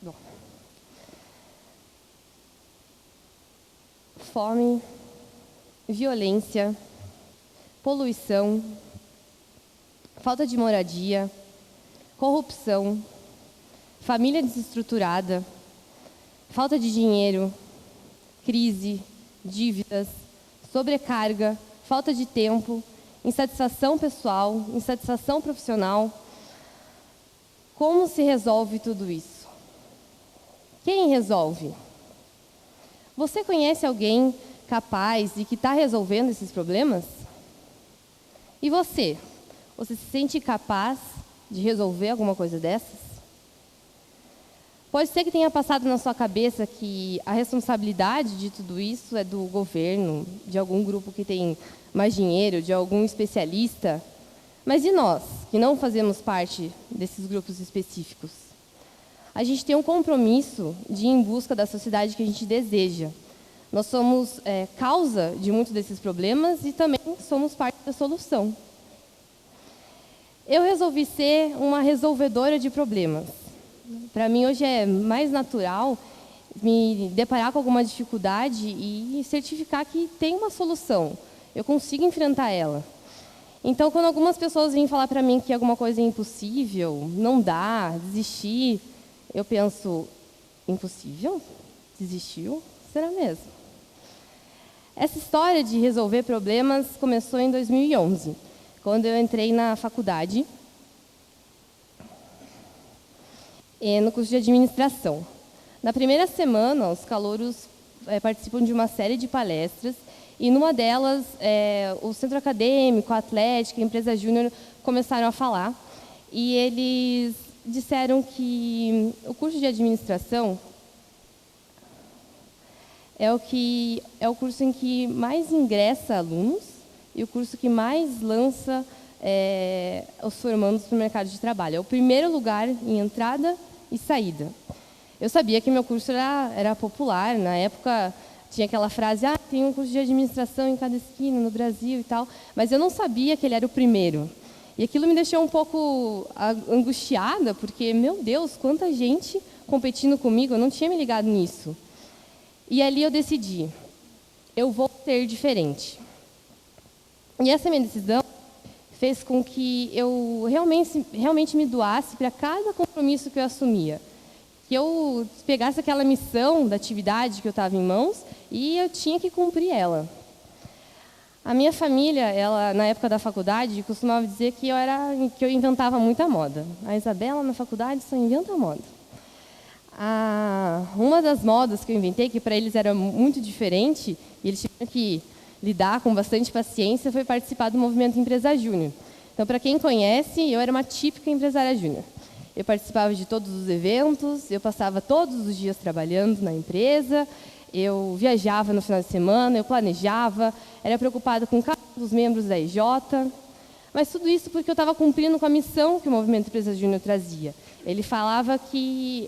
Bom. Fome, violência, poluição, falta de moradia, corrupção, família desestruturada, falta de dinheiro, crise, dívidas, sobrecarga, falta de tempo, insatisfação pessoal, insatisfação profissional. Como se resolve tudo isso? Quem resolve? Você conhece alguém capaz e que está resolvendo esses problemas? E você? Você se sente capaz de resolver alguma coisa dessas? Pode ser que tenha passado na sua cabeça que a responsabilidade de tudo isso é do governo, de algum grupo que tem mais dinheiro, de algum especialista. Mas e nós, que não fazemos parte desses grupos específicos? A gente tem um compromisso de ir em busca da sociedade que a gente deseja. Nós somos causa de muitos desses problemas e também somos parte da solução. Eu resolvi ser uma resolvedora de problemas. Para mim, hoje é mais natural me deparar com alguma dificuldade e certificar que tem uma solução. Eu consigo enfrentar ela. Então, quando algumas pessoas vêm falar para mim que alguma coisa é impossível, não dá, desistir, eu penso, impossível? Desistiu? Será mesmo? Essa história de resolver problemas começou em 2011, quando eu entrei na faculdade, no curso de administração. Na primeira semana, os calouros participam de uma série de palestras, e numa delas, o Centro Acadêmico, a Atlética, a Empresa Júnior começaram a falar, e eles disseram que o curso de administração é o curso em que mais ingressa alunos e o curso que mais lança os formandos para o mercado de trabalho. É o primeiro lugar em entrada e saída. Eu sabia que meu curso era popular. Na época, tinha aquela frase, tem um curso de administração em cada esquina no Brasil e tal, mas eu não sabia que ele era o primeiro. E aquilo me deixou um pouco angustiada, porque, meu Deus, quanta gente competindo comigo, eu não tinha me ligado nisso. E ali eu decidi, eu vou ser diferente. E essa minha decisão fez com que eu realmente me doasse para cada compromisso que eu assumia. Que eu pegasse aquela missão da atividade que eu estava em mãos e eu tinha que cumprir ela. A minha família, ela, na época da faculdade, costumava dizer que eu inventava muita moda. A Isabela, na faculdade, só inventa moda. Uma das modas que eu inventei, que para eles era muito diferente, e eles tinham que lidar com bastante paciência, foi participar do movimento Empresa Júnior. Então, para quem conhece, eu era uma típica empresária júnior. Eu participava de todos os eventos, eu passava todos os dias trabalhando na empresa, eu viajava no final de semana, eu planejava, era preocupada com cada um dos membros da EJ, mas tudo isso porque eu estava cumprindo com a missão que o movimento Empresa Júnior trazia. Ele falava que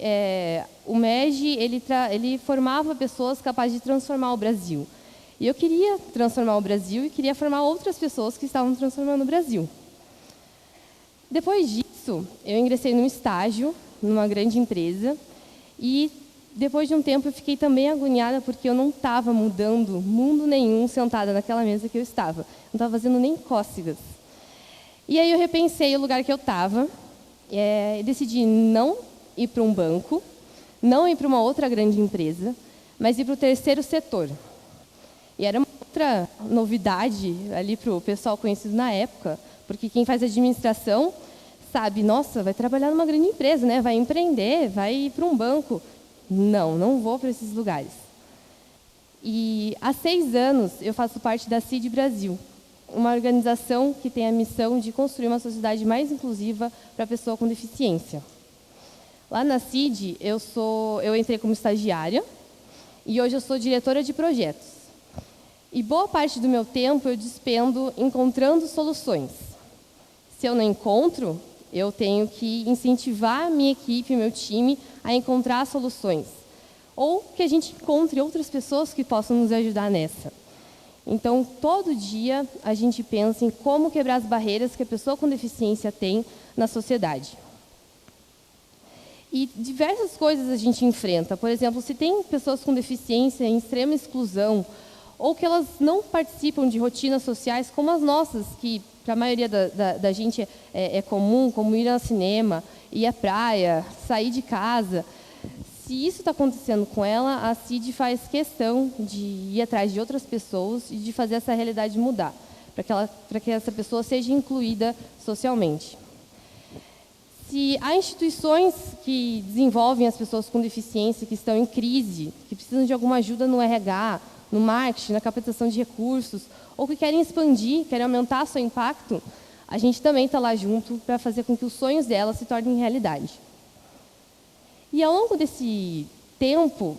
o MEG ele formava pessoas capazes de transformar o Brasil. E eu queria transformar o Brasil e queria formar outras pessoas que estavam transformando o Brasil. Depois disso, eu ingressei num estágio, numa grande empresa, e depois de um tempo eu fiquei também agoniada porque eu não estava mudando mundo nenhum sentada naquela mesa que eu estava. Não estava fazendo nem cócegas. E aí eu repensei o lugar que eu estava, decidi não ir para um banco, não ir para uma outra grande empresa, mas ir para o terceiro setor. E era uma outra novidade ali para o pessoal conhecido na época, porque quem faz administração sabe, nossa, vai trabalhar numa grande empresa, né? Vai empreender, vai ir para um banco. Não vou para esses lugares. E há 6 anos eu faço parte da CID Brasil, uma organização que tem a missão de construir uma sociedade mais inclusiva para a pessoa com deficiência. Lá na CID, eu entrei como estagiária e hoje eu sou diretora de projetos. E boa parte do meu tempo eu despendo encontrando soluções. Se eu não encontro, eu tenho que incentivar a minha equipe, meu time, a encontrar soluções. Ou que a gente encontre outras pessoas que possam nos ajudar nessa. Então, todo dia, a gente pensa em como quebrar as barreiras que a pessoa com deficiência tem na sociedade. E diversas coisas a gente enfrenta. Por exemplo, se tem pessoas com deficiência em extrema exclusão, ou que elas não participam de rotinas sociais como as nossas, que para a maioria da gente é comum, como ir ao cinema, ir à praia, sair de casa. Se isso está acontecendo com ela, a CID faz questão de ir atrás de outras pessoas e de fazer essa realidade mudar, para que essa pessoa seja incluída socialmente. Se há instituições que desenvolvem as pessoas com deficiência, que estão em crise, que precisam de alguma ajuda no RH, no marketing, na captação de recursos, ou que querem expandir, querem aumentar seu impacto, a gente também está lá junto para fazer com que os sonhos delas se tornem realidade. E ao longo desse tempo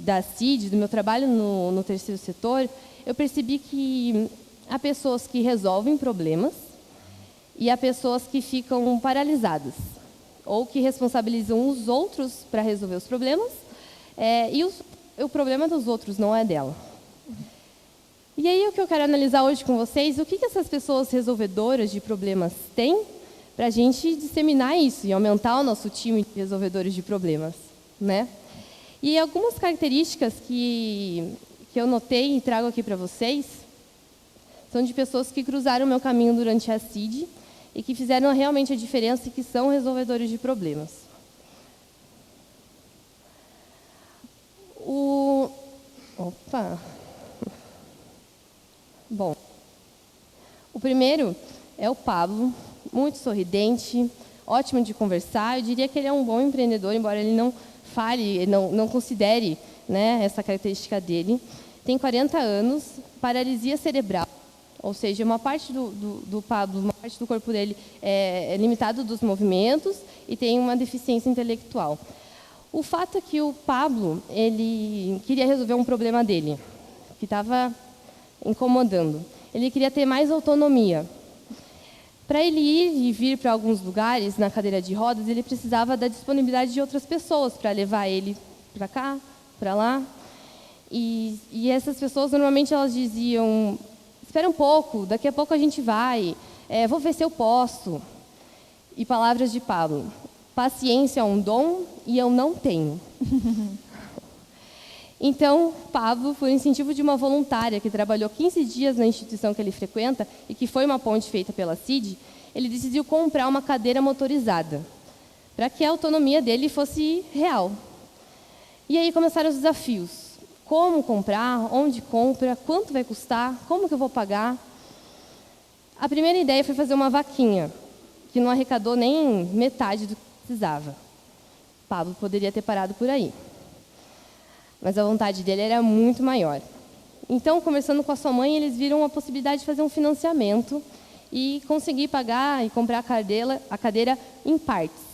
da CID, do meu trabalho no terceiro setor, eu percebi que há pessoas que resolvem problemas e há pessoas que ficam paralisadas, ou que responsabilizam os outros para resolver os problemas, e o problema dos outros não é dela. E aí o que eu quero analisar hoje com vocês, o que essas pessoas resolvedoras de problemas têm para a gente disseminar isso e aumentar o nosso time de resolvedores de problemas, né? E algumas características que eu notei e trago aqui para vocês são de pessoas que cruzaram o meu caminho durante a CID e que fizeram realmente a diferença e que são resolvedores de problemas. Bom, o primeiro é o Pablo, muito sorridente, ótimo de conversar. Eu diria que ele é um bom empreendedor, embora ele não fale, não considere, né, essa característica dele. Tem 40 anos, paralisia cerebral, ou seja, uma parte do Pablo, uma parte do corpo dele é limitado dos movimentos e tem uma deficiência intelectual. O fato é que o Pablo, ele queria resolver um problema dele, que estava incomodando. Ele queria ter mais autonomia. Para ele ir e vir para alguns lugares na cadeira de rodas, ele precisava da disponibilidade de outras pessoas para levar ele para cá, para lá. E essas pessoas, normalmente, elas diziam: espera um pouco, daqui a pouco a gente vai, vou ver se eu posso. E palavras de Pablo: paciência é um dom e eu não tenho. Então, Pablo, por incentivo de uma voluntária que trabalhou 15 dias na instituição que ele frequenta e que foi uma ponte feita pela CID, ele decidiu comprar uma cadeira motorizada, para que a autonomia dele fosse real. E aí começaram os desafios. Como comprar, onde compra, quanto vai custar, como que eu vou pagar. A primeira ideia foi fazer uma vaquinha, que não arrecadou nem metade do que precisava. Pablo poderia ter parado por aí, mas a vontade dele era muito maior. Então, conversando com a sua mãe, eles viram a possibilidade de fazer um financiamento e conseguir pagar e comprar a cadeira em partes,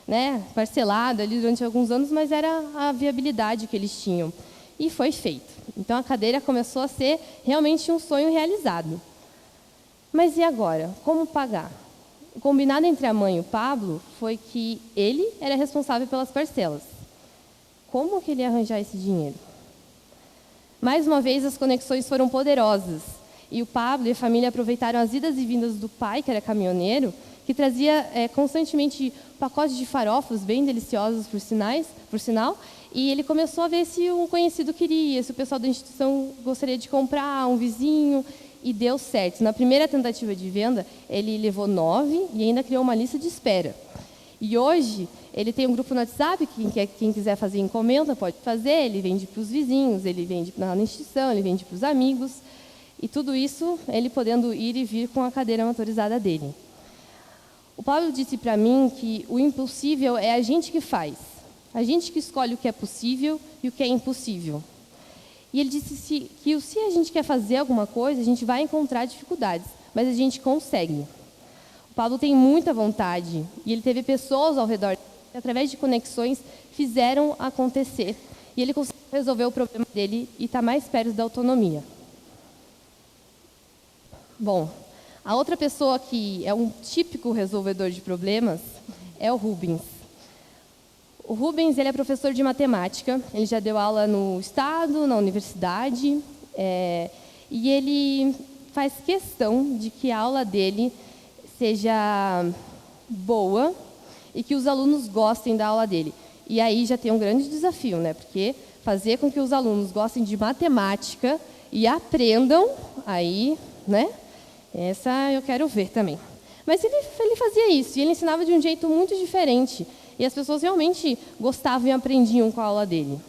né? Parcelado ali durante alguns anos, mas era a viabilidade que eles tinham. E foi feito. Então, a cadeira começou a ser realmente um sonho realizado. Mas e agora? Como pagar? O combinado entre a mãe e o Pablo foi que ele era responsável pelas parcelas. Como que ele ia arranjar esse dinheiro? Mais uma vez, as conexões foram poderosas. E o Pablo e a família aproveitaram as idas e vindas do pai, que era caminhoneiro, que trazia constantemente pacotes de farofas bem deliciosos, por sinal, e ele começou a ver se um conhecido queria, se o pessoal da instituição gostaria de comprar, um vizinho, e deu certo. Na primeira tentativa de venda, ele levou 9 e ainda criou uma lista de espera. E hoje, ele tem um grupo no WhatsApp, quem quiser fazer encomenda pode fazer, ele vende para os vizinhos, ele vende na instituição, ele vende para os amigos, e tudo isso ele podendo ir e vir com a cadeira motorizada dele. O Pablo disse para mim que o impossível é a gente que faz, a gente que escolhe o que é possível e o que é impossível. E ele disse que se a gente quer fazer alguma coisa, a gente vai encontrar dificuldades, mas a gente consegue. O Pablo tem muita vontade e ele teve pessoas ao redor que, através de conexões, fizeram acontecer. E ele conseguiu resolver o problema dele e está mais perto da autonomia. Bom, a outra pessoa que é um típico resolvedor de problemas é o Rubens. O Rubens, ele é professor de matemática, ele já deu aula no estado, na universidade, e ele faz questão de que a aula dele seja boa e que os alunos gostem da aula dele. E aí já tem um grande desafio, né? Porque fazer com que os alunos gostem de matemática e aprendam, aí, né? Essa eu quero ver também. Mas ele fazia isso, e ele ensinava de um jeito muito diferente. E as pessoas realmente gostavam e aprendiam com a aula dele.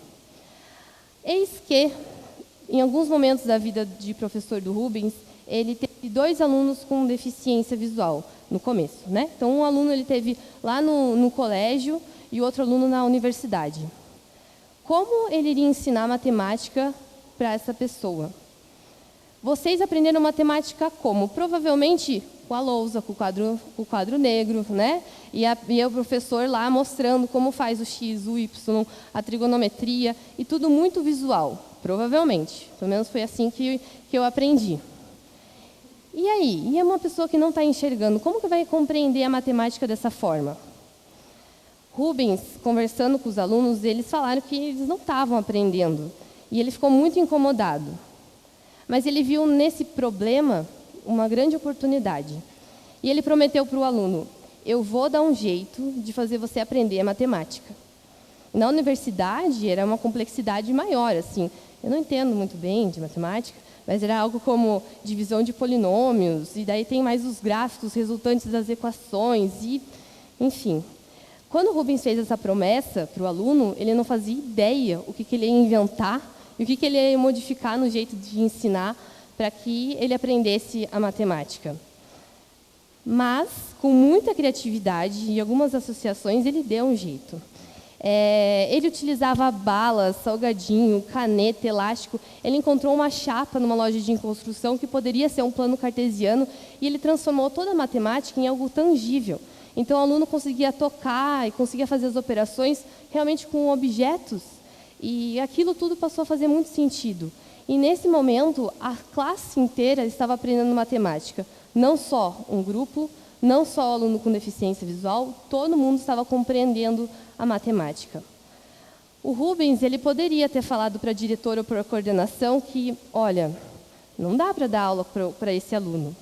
Eis que, em alguns momentos da vida de professor do Rubens, ele teve 2 alunos com deficiência visual, no começo, né? Então, um aluno ele teve lá no colégio e outro aluno na universidade. Como ele iria ensinar matemática para essa pessoa? Vocês aprenderam matemática como? Provavelmente com a lousa, com o quadro negro, né? E o professor lá mostrando como faz o x, o y, a trigonometria, e tudo muito visual, provavelmente. Pelo menos foi assim que eu aprendi. E aí? E é uma pessoa que não está enxergando, como que vai compreender a matemática dessa forma? Rubens, conversando com os alunos, eles falaram que eles não estavam aprendendo. E ele ficou muito incomodado. Mas ele viu nesse problema uma grande oportunidade. E ele prometeu para o aluno: eu vou dar um jeito de fazer você aprender a matemática. Na universidade era uma complexidade maior, assim. Eu não entendo muito bem de matemática, mas era algo como divisão de polinômios, e daí tem mais os gráficos resultantes das equações, e enfim. Quando o Rubens fez essa promessa para o aluno, ele não fazia ideia o que ele ia inventar e o que ele ia modificar no jeito de ensinar para que ele aprendesse a matemática. Mas, com muita criatividade e algumas associações, ele deu um jeito. Ele utilizava balas, salgadinho, caneta, elástico. Ele encontrou uma chapa numa loja de construção que poderia ser um plano cartesiano e ele transformou toda a matemática em algo tangível. Então, o aluno conseguia tocar e conseguia fazer as operações realmente com objetos. E aquilo tudo passou a fazer muito sentido. E, nesse momento, a classe inteira estava aprendendo matemática. Não só um grupo, não só o aluno com deficiência visual, todo mundo estava compreendendo a matemática. O Rubens, ele poderia ter falado para a diretora ou para a coordenação que, olha, não dá para dar aula para esse aluno.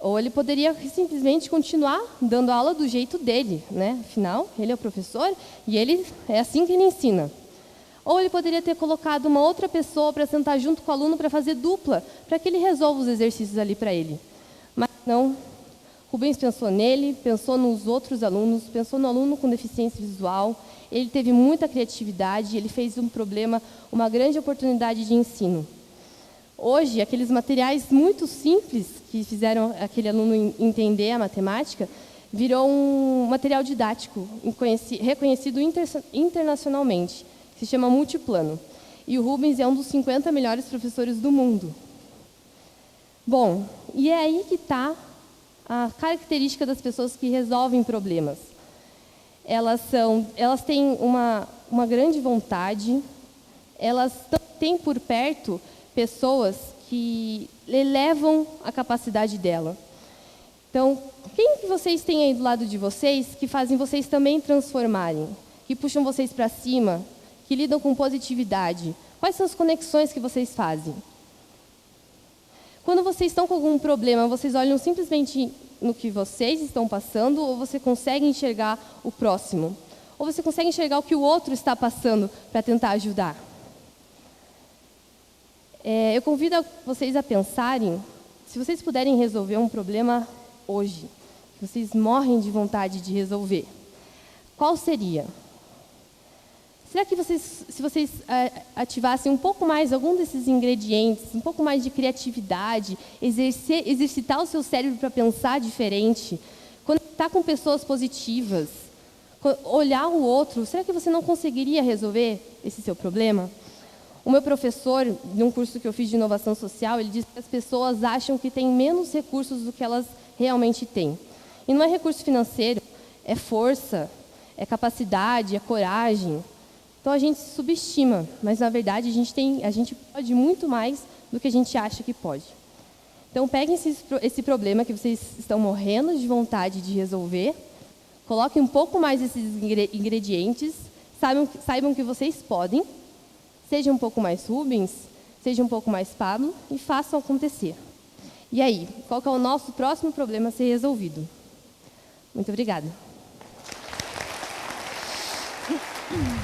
Ou ele poderia simplesmente continuar dando aula do jeito dele, né? Afinal, ele é o professor e é assim que ele ensina. Ou ele poderia ter colocado uma outra pessoa para sentar junto com o aluno para fazer dupla, para que ele resolva os exercícios ali para ele. Mas não. Rubens pensou nele, pensou nos outros alunos, pensou no aluno com deficiência visual. Ele teve muita criatividade, ele fez um problema, uma grande oportunidade de ensino. Hoje, aqueles materiais muito simples que fizeram aquele aluno entender a matemática, virou um material didático reconhecido internacionalmente, que se chama Multiplano. E o Rubens é um dos 50 melhores professores do mundo. Bom, e é aí que está a característica das pessoas que resolvem problemas. Elas têm uma grande vontade, elas têm por perto pessoas que elevam a capacidade dela. Então, quem que vocês têm aí do lado de vocês que fazem vocês também transformarem? Que puxam vocês para cima? Que lidam com positividade? Quais são as conexões que vocês fazem? Quando vocês estão com algum problema, vocês olham simplesmente no que vocês estão passando ou você consegue enxergar o próximo? Ou você consegue enxergar o que o outro está passando para tentar ajudar? Eu convido vocês a pensarem, se vocês puderem resolver um problema hoje, que vocês morrem de vontade de resolver, qual seria? Será que se vocês ativassem um pouco mais algum desses ingredientes, um pouco mais de criatividade, exercitar o seu cérebro para pensar diferente, conectar com pessoas positivas, olhar o outro, será que você não conseguiria resolver esse seu problema? O meu professor, de um curso que eu fiz de inovação social, ele disse que as pessoas acham que têm menos recursos do que elas realmente têm. E não é recurso financeiro, é força, é capacidade, é coragem. Então a gente se subestima, mas na verdade a gente pode muito mais do que a gente acha que pode. Então peguem esse problema que vocês estão morrendo de vontade de resolver, coloquem um pouco mais esses ingredientes, saibam que vocês podem, sejam um pouco mais Rubens, sejam um pouco mais Pablo e façam acontecer. E aí, qual que é o nosso próximo problema a ser resolvido? Muito obrigada. Uhum.